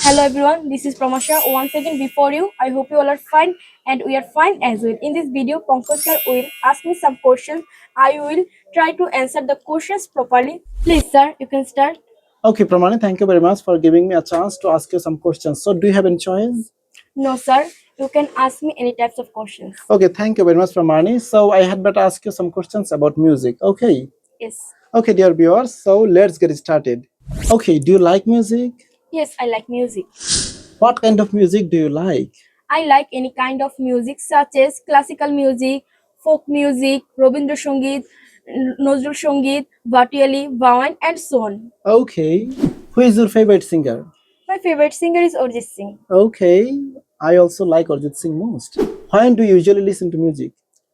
Hello everyone, this is Pramasha once again before you. I hope you all are fine and we are fine as well. In this video, Pankaj sir will ask me some questions. I will try to answer the questions properly. Please sir, you can start. Okay, Pramani, thank you very much for giving me a chance to ask you some questions. So, do you have any choice? No sir, you can ask me any types of questions. Okay, thank you very much, Pramani. So, I had better ask you some questions about music. Okay. Yes. Okay, dear viewers. So, let's get started. Okay, do you like music? Yes, I like music. What kind of music do you like? I like any kind of music such as classical music, folk music, Robindra Sangeet, Nazrul Sangeet, Bhattiali, Bhawan and so on. Okay. Who is your favorite singer? My favorite singer is Arjit Singh. Okay. I also like Arjit Singh most. When do you usually listen to music?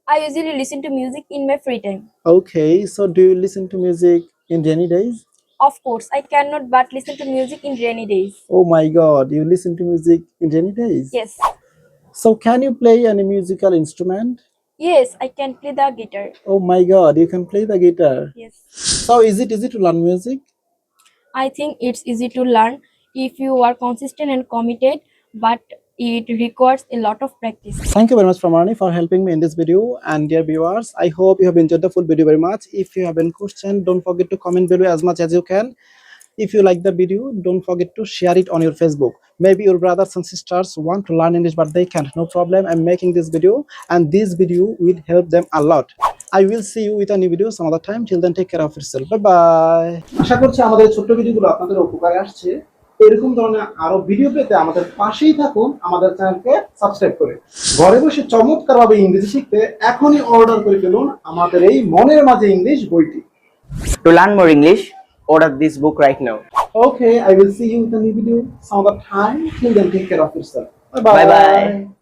I usually listen to music in my free time. Okay. So, do you listen to music in rainy days? Of course, I cannot but listen to music in rainy days. Oh my god, you listen to music in rainy days? Yes. So, can you play any musical instrument? Yes, I can play the guitar. Oh my god, you can play the guitar. Yes. So, is it easy to learn music? I think it's easy to learn if you are consistent and committed, but it requires a lot of practice. Thank you very much, Pramani, for helping me in this video. And dear viewers, I hope you have enjoyed the full video very much. If you have any question, don't forget to comment below as much as you can. If you like the video, don't forget to share it on your Facebook. Maybe your brothers and sisters want to learn English but they can't. No problem. I'm making this video and this video will help them a lot. I will see you with a new video some other time. Till then, take care of yourself. Bye bye. আশা করছি আমাদের ছোট্ট ভিডিওগুলো আপনাদের উপকারে আসছে। এরকম ধরনের আরো ভিডিও পেতে আমাদের পাশেই থাকুন, আমাদের চ্যানেলকে সাবস্ক্রাইব করে। ঘরে বসে চমৎকারভাবে ইংরেজি শিখতে এখনই অর্ডার করে ফেলুন আমাদের এই মনের মাঝে ইংলিশ বইটি। To learn more English, order this book right now. Okay, I will see you with a new video some other time. Till then, take care of yourself. Bye Bye bye.